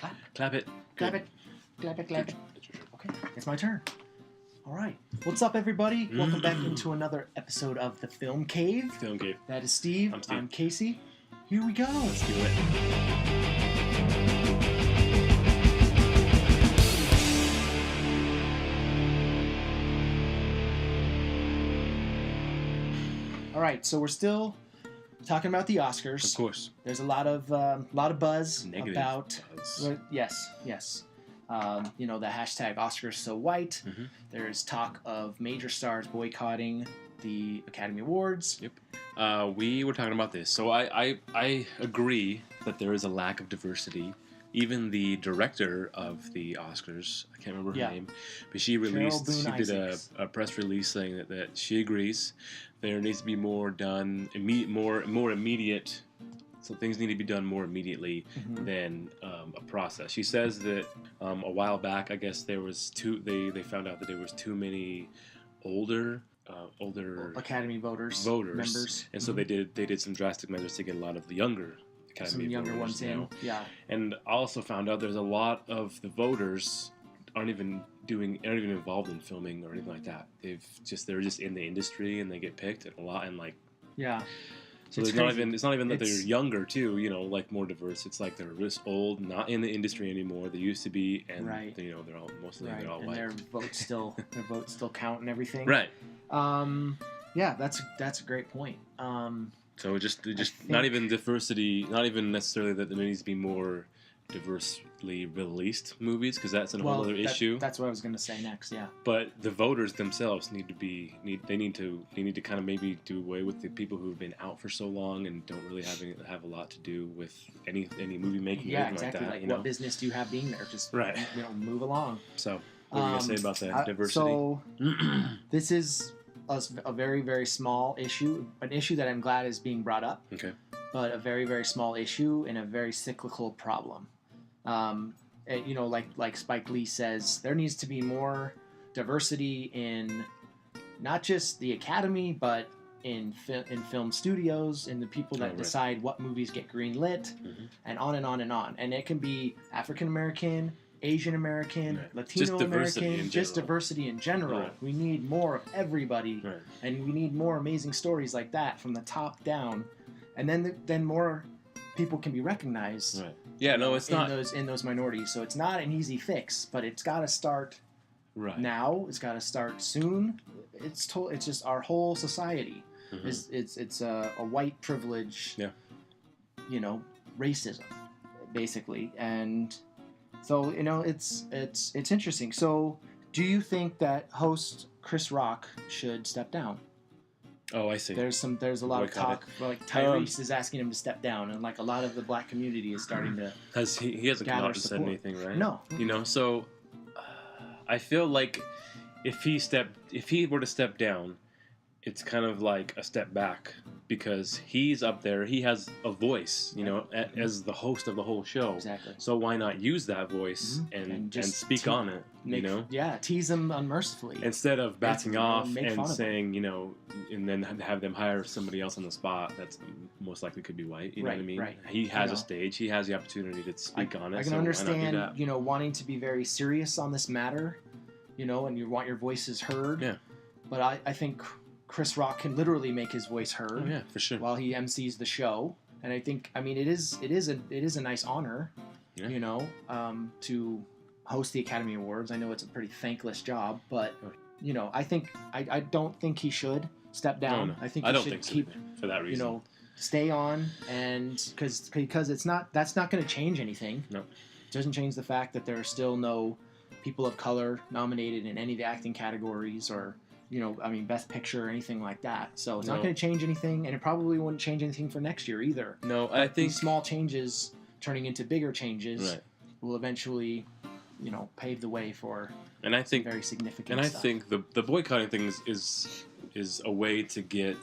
Clap. Clap it. Clap Good. it. Clap it. Clap it. It's your turn. Okay, it's my turn. All right. What's up, everybody? Welcome back into another episode of the Film Cave. Film Cave. That is Steve. I'm Steve. I'm Casey. Here we go. Let's do it. All right. So we're still talking about the Oscars. Of course. There's a lot of buzz Negative about. buzz. Well, yes. You know, the hashtag Oscars so white. Mhm. There's talk of major stars boycotting the Academy Awards. Yep. We were talking about this. So I agree that there is a lack of diversity. Even the director of the Oscars, I can't remember her Yeah. name, but she did a press release saying that she agrees there needs to be more done, more immediate. So things need to be done more immediately Mhm. than a process. She says that a while back, I guess there was they found out that there was too many older Academy voters, members, and so they did some drastic measures to get a lot of the younger Academy some younger voters ones in. now. Yeah, And also found out there's a lot of the voters aren't even involved in filming or anything like that. They're just in the industry and they get picked and a lot and like. yeah. So It's it's not crazy. even that they're It's- younger too, you know, like more diverse. It's like they're just old, not in the industry anymore. They used to be, and Right. you know, they're all Right, all and white. their votes still count and everything. Right. Yeah, that's a great point. So just think- not even diversity, not even necessarily that there needs to be more diversely released movies, because that's a whole other issue. That's what I was going to say next. Yeah. But the voters themselves need to kind of maybe do away with the people who've been out for so long and don't really have a lot to do with any movie making. Yeah, or anything exactly. Like that, Like, you what know? business do you have being there? Just Right. You know, move along. So what are you gonna say about that diversity? So this is a very, very small issue, an issue that I'm glad is being brought up, Okay. but a very, very small issue and a very cyclical problem. You know, like Spike Lee says, there needs to be more diversity in not just the Academy, but in film studios, in the people that right. decide what movies get greenlit, Mhm. and on and on and on. And it can be African American, Asian American, Right. Latino Just diversity American, in just general. diversity in general. Right. We need more of everybody, Right. and we need more amazing stories like that from the top down, and then more people can be recognized. Right. Yeah. No, it's not. in those minorities. So it's not an easy fix, but it's got to start Right. now. It's got to start soon. It's just our whole society Mhm. it's a white privilege. Yeah. You know, racism, basically, and so you know it's interesting. So, do you think that host Chris Rock should step down? Oh, I see. There's a lot of Boycott talk. Like Tyrese is asking him to step down, and like a lot of the black community is starting to. Because he hasn't come gather out and said support. anything, right? No. You know, so I feel like if he were to step down, it's kind of like a step back because he's up there. He has a voice, you know, as the host of the whole show. Exactly. So why not use that voice Mhm. And and just speak on it, you know? Yeah, tease them unmercifully. Instead of backing Basically, off make fun and of saying, you know, and then have them hire somebody else on the spot that's most likely could be white. You know what I Right, mean? right. He has know. a stage. He has the opportunity to speak on it. I so can why not do understand, that? you know, wanting to be very serious on this matter, you know, and you want your voices heard. Yeah. But I think Chris Rock can literally make his voice heard Oh, yeah, for sure. while he MCs the show, and I mean it is a nice honor, Yeah. you know, to host the Academy Awards. I know it's a pretty thankless job, but you know, I don't think he should step down. No. I think I he don't should think so keep, either, for that you reason. know, stay on, and because that's not going to change anything. No. It doesn't change the fact that there are still no people of color nominated in any of the acting categories, or you know, I mean, Best Picture or anything like that. So it's not No. going to change anything, and it probably wouldn't change anything for next year either. No, But I think these small changes turning into bigger changes right. will eventually, you know, pave the way for And I think very significant and I stuff. think the boycotting thing is a way to get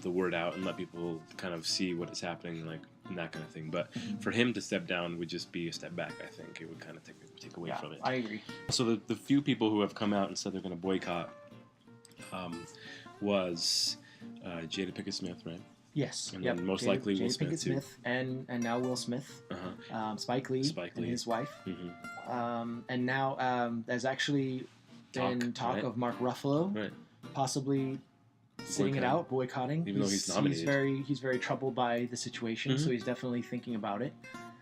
the word out and let people kind of see what is happening, like and that kind of thing. But Mhm. for him to step down would just be a step back. I think it would kind of take away Yeah, from it. I agree. So the few people who have come out and said they're going to boycott was Jada Pinkett Smith, right? Yes. And Yep. then most Jada- likely Will Jada Smith, Pinkett too. Smith and now Will Smith, Uh-huh. Spike Lee, Spike and Lee. his wife, and now there's actually been talk right? of Mark Ruffalo Right. possibly sitting it out, boycotting. Even though he's nominated. He's very troubled by the situation, so he's definitely thinking about it.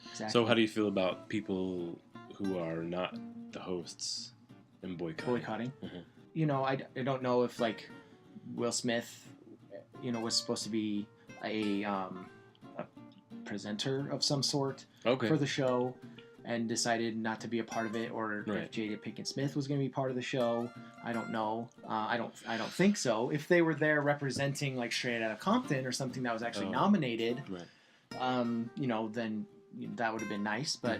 Exactly. So how do you feel about people who are not the hosts and boycotting? Boycotting? You know, I don't know if like Will Smith, you know, was supposed to be a presenter of some sort for the show and decided not to be a part of it, or if Jada Pinkett Smith was going to be part of the show. I don't know. I don't think so. If they were there representing like Straight Outta Compton or something that was actually nominated, you know, then that would have been nice. But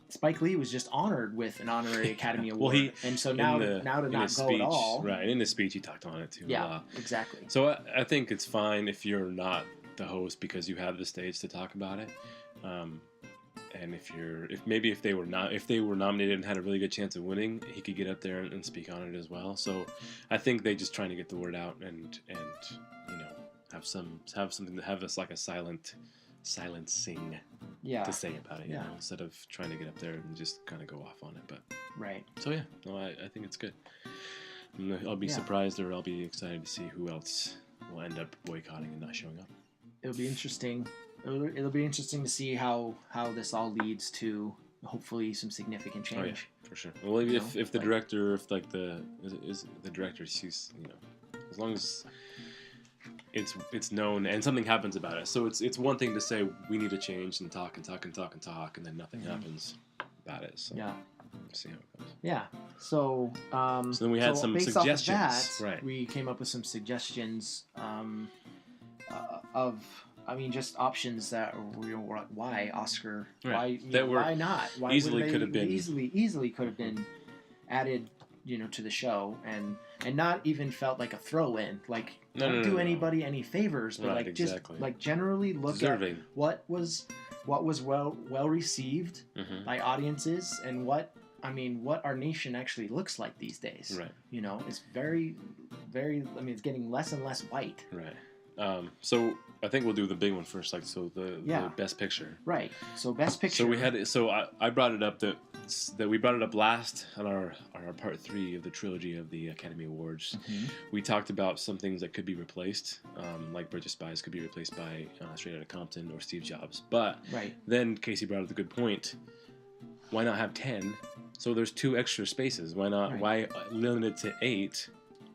Spike Lee was just honored with an honorary Academy Award, and so now to not go speech, at all. Right, in his speech he talked on it too. Yeah, exactly. So I think it's fine if you're not the host because you have the stage to talk about it. And if they were nominated and had a really good chance of winning, he could get up there and speak on it as well. So I think they just trying to get the word out and you know have something to have us like a silencing to say about it, you know, instead of trying to get up there and just kind of go off on it. But so yeah, no, I think it's good. I'll be surprised, or I'll be excited to see who else will end up boycotting and not showing up. It'll be interesting. It'll be interesting to see how this all leads to hopefully some significant change. Oh, yeah, for sure. Well, if the director, if like the director sees, you know, as long as it's known and something happens about it. So it's one thing to say we need to change and talk, and then nothing happens about it. So we'll see how it goes. Yeah. So then we had some suggestions. Off of that, we came up with some suggestions of. I mean, just options that were like, why Oscar? Why why not? Why easily could have been easily could have been added, you know, to the show and not even felt like a throw in. Like don't do anybody any favors, but just like generally look at what was well received by audiences and what our nation actually looks like these days. Right. You know, it's very, very. I mean, it's getting less and less white. Right. So I think we'll do the big one first, like the best picture. Right. So best picture. So I brought it up that we brought it up last on our part 3 of the trilogy of the Academy Awards. We talked about some things that could be replaced, like Bridge of Spies could be replaced by Straight Outta Compton or Steve Jobs. But then Casey brought up a good point. Why not have 10? So there's 2 extra spaces. Why not? Why limit it to 8?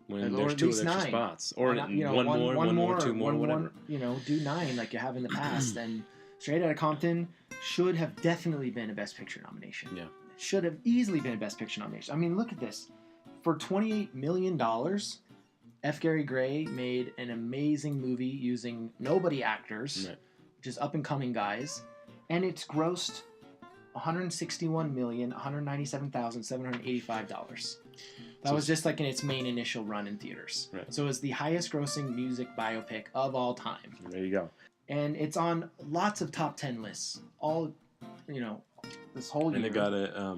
When there's 2 extra 9 spots, or not, you know, one more, 2 more, whatever. You know, do 9 like you have in the past. And Straight Outta Compton should have definitely been a Best Picture nomination. Yeah, it should have easily been a Best Picture nomination. I mean, look at this. For $28 million, F. Gary Gray made an amazing movie using nobody actors, just up and coming guys, and it's grossed $161,197,785. That was just like in its main initial run in theaters. Right. So it was the highest grossing music biopic of all time. There you go. And it's on lots of top 10 lists. All, you know, this whole year. And it got a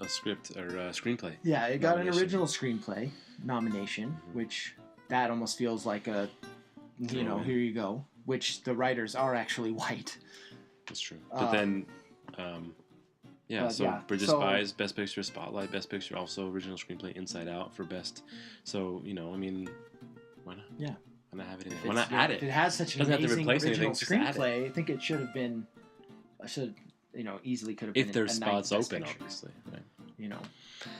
script or a screenplay. Yeah, it got an original screenplay nomination, which that almost feels like a, you know, here you go. Which the writers are actually white. That's true. But then... Bridge of Spies, Best Picture, Spotlight, Best Picture, also original screenplay, Inside Out for Best. So, you know, I mean, why not? Yeah. Why not have it in there? Why not add it? If it has such an amazing original screenplay, I think it should have been, you know, easily could have been. If there's spots open, obviously. Right. You know,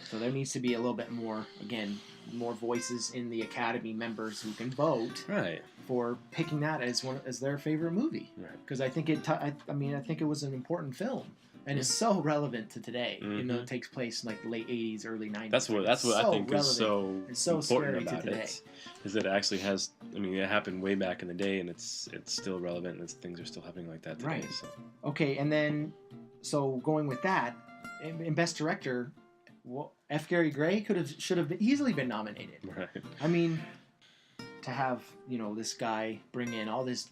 so there needs to be a little bit more, again, more voices in the Academy members who can vote. Right. For picking that as their favorite movie. Right. Because I think I think it was an important film. And it's so relevant to today. You know, it takes place in like the late 80s, early 90s. That's what I think is so important about it. Is that it actually has, I mean, it happened way back in the day, and it's still relevant, and things are still happening like that today. Right. So. Okay, and then, so going with that, in Best Director, F. Gary Gray should have easily been nominated. Right. I mean, to have, you know, this guy bring in all these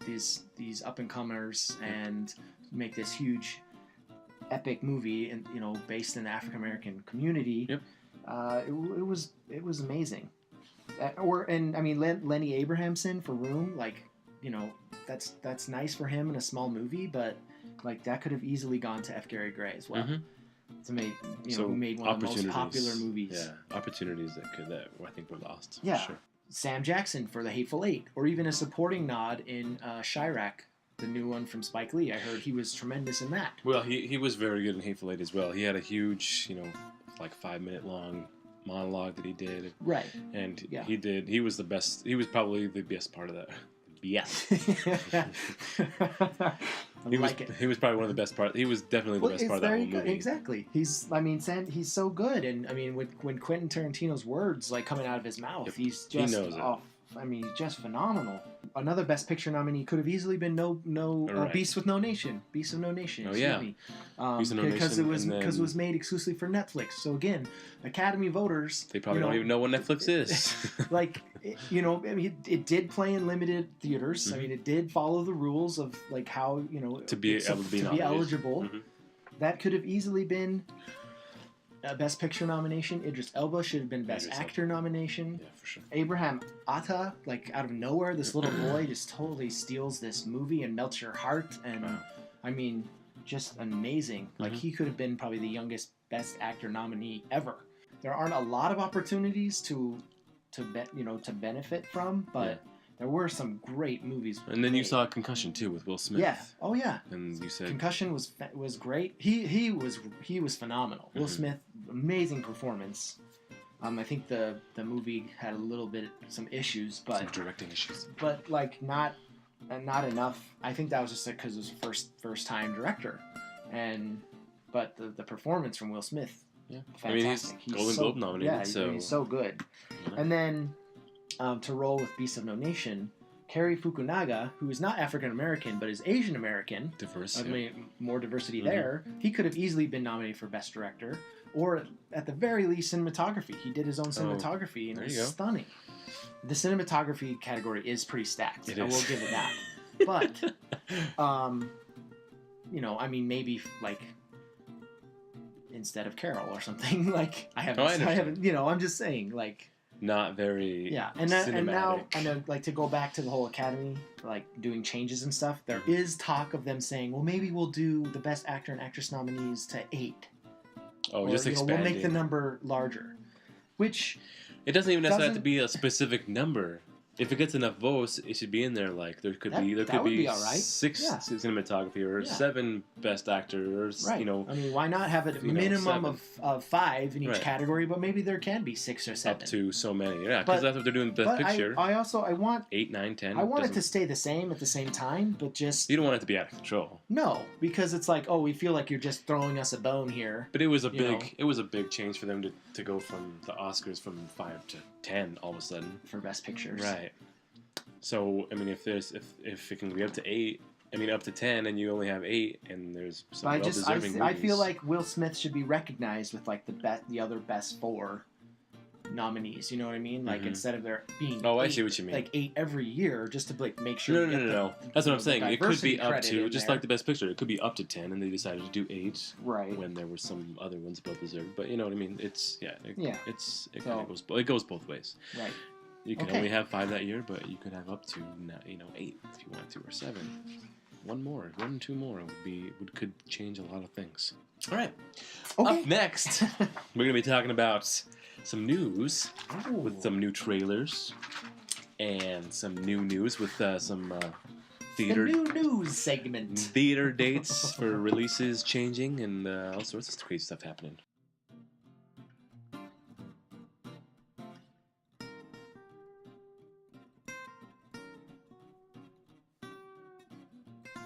up and comers and make this huge epic movie, and you know, based in the African American community. Yep. It was amazing. Lenny Abrahamson for Room, like you know, that's nice for him in a small movie, but like that could have easily gone to F. Gary Gray as well. Mm-hmm. Who made one of the most popular movies. Yeah, opportunities that I think were lost. Yeah. For sure. Sam Jackson for The Hateful Eight, or even a supporting nod in Chirac, the new one from Spike Lee. I heard he was tremendous in that. Well, he was very good in Hateful Eight as well. He had a huge, like 5-minute long monologue that he did. Right. And Yeah. he was the best. He was probably the best part of that. Yeah. He was probably one of the best parts. He was definitely the best part of that whole movie. Exactly. He's so good, and I mean, when Quentin Tarantino's words like coming out of his mouth, Yep. he's just He knows it. he's just phenomenal. Another Best Picture nominee could have easily been Right. Beast of No Nation. Oh, yeah. Me. Beast of No Because Nation, it was made exclusively for Netflix. So again, Academy voters, They probably don't even know what Netflix is. like it did play in limited theaters. Mhm. I mean, it did follow the rules of like how To be able to be nominated. eligible. Mhm. That could have easily been a Best Picture nomination. Idris Elba should have been Best Idris Actor nomination. Yeah, for sure. Abraham Atta, like out of nowhere, this little boy just totally steals this movie and melts your heart. And Wow. I mean, just amazing. Like Mhm. he could have been probably the youngest Best Actor nominee ever. There aren't a lot of opportunities to benefit from, but Yeah. there were some great movies. And then you made. saw Concussion too with Will Smith. Yeah. Oh yeah. And you said Concussion was great. He was phenomenal. Will Mhm. Smith, amazing performance. I think the movie had a little bit some issues, some but directing issues. like not enough. I think that was just because it was first time director, but the performance from Will Smith, Yeah. fantastic. I mean, he's Golden Globe nominated, Yeah, so he's so good. Yeah. And then to roll with Beast of No Nation, Cary Fukunaga, who is not African American but is Asian American. diverse. I Yeah. mean, more diversity Mhm. there. He could have easily been nominated for Best Director, or at the very least, cinematography. He did his own cinematography, and there it was you go. stunning. The cinematography category is pretty stacked. It I is. will give it that. But, I mean, maybe like instead of Carol or something. Like I haven't. I'm just saying, like. Not very. Yeah, and now cinematic. I know, like to go back to the whole Academy, like doing changes and stuff. There is talk of them saying, well, maybe we'll do the Best Actor and Actress nominees to 8. Oh, Or, just we'll expanding. make the number larger, which It doesn't even necessarily have to doesn't- be a specific number. If it gets enough votes, it should be in there. Like there could That be would be all right. 6 Yeah. cinematography or Yeah. 7 best actors. right. I mean, why not have a you know, minimum 7. of 5 in each Right. category, but maybe there can be 6 or 7. up to so many. Yeah, But- because that's what they're doing with Best But Picture. I want 8, 9, 10. I want it to doesn't- stay the same at the same time, but just You don't want it to be out of control. no, because it's like, oh, we feel like you're just throwing us a bone here. But it was a You big know. it was a big change for them to go from the Oscars from 5 to 10 all of a sudden. For Best Pictures. Right. So I mean, if it can be up to 8, I mean up to 10, and you only have 8, and there's some But well-deserving I feel movies. like Will Smith should be recognized with like the other best 4 nominees. You know what I mean? Like Mhm. instead of there being Oh, I 8, see what you mean. like 8 every year, just to like make sure. No, we no, get no, the- no. That's what I'm the saying. It could diversity be up credit to in just there. like the Best Picture. It could be up to 10, and they decided to do 8 right. when there were some other ones well deserved. But you know what I mean? It's Yeah. It So- kind of goes both ways. Right. You can Okay. only have 5 that year, but you could have up to 8 if you want to, or 7. 1 or 2 more could change a lot of things. All right. Okay. Up next, we're gonna be talking about some news with Ooh. some new trailers and some new news with some the theater new news segment. theater dates for releases changing and all sorts of crazy stuff happening.